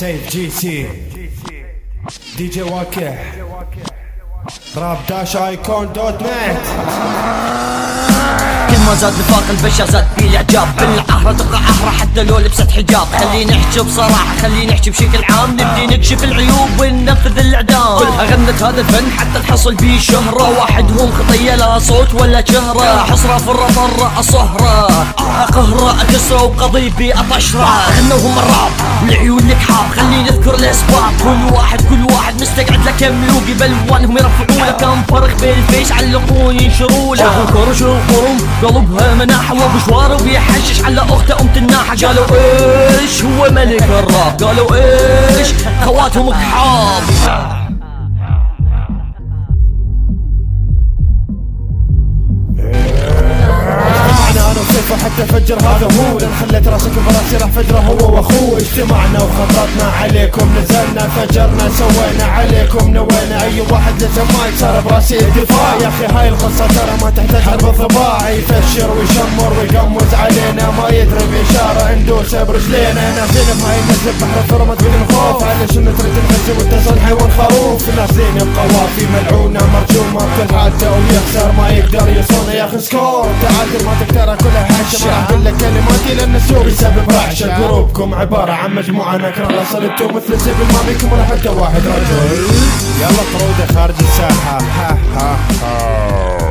سيف جي سي دي جي واكع راب داش ايكون دوت نت. كل ما زاد نفاق البشر زاد فيه الاعجاب، بالعهرة تبقى عهرة حتى لو لبست حجاب. خليني احكي بصراحة، خليني احكي بشكل عام، نبدي نكشف العيوب وننفذ الاعدام. كلها غنت هذا الفن حتى تحصل بيه شهرة، وحدهم خطية لا صوت ولا شهرة. حصرة فرة ضرة اصهرة قهرة اكسرة وبقضيبي اطشرة. غنوهم الراب العيون الكحاب، خليني اذكر الاسباب. كل واحد مستقعد لك ملوقي بالوانهم يرفعوا له كم فرق بالفيش، علقوا ينشروا له كرش القرم قلبها مناحة وبشوار وبيحشش على اخته ام تناحة. قالوا ايش هو ملك الراب، قالوا ايش خواتهم كحاب. حتى فجر هذا هو، لان خليت راسك براسي راح فجره هو واخوه. اجتمعنا وخططنا عليكم، نزلنا فجرنا سوينا عليكم نوينا. اي واحد لازم ما يكسر براسي الدفاع. يا اخي هاي القصه ترى ما تحتاج حرب ضباع. يفشر ويشمر ويقمز علينا، ما يدري باشاره ندوس برجلينا. نازلين بهاي النزل بحر الثرمت بالخوف، على شنو تريد تنهزم واتصل حيوان خروف. نازلين بقوافي ملعونه مرجومه بكل حالته، ويخسر ما يقدر يصون. يا اخي سكور تعادل ما تقدر كلها حاشة. ما راح اقول لك كلماتي لان السوق يسبب رعشة. جروبكم عبارة عن مجموعة نكرة، لا صرتوا مثل الزبل ما بيكم ولا حتى واحد رجل. يلا طرودة خارج الساحة. ها ها ها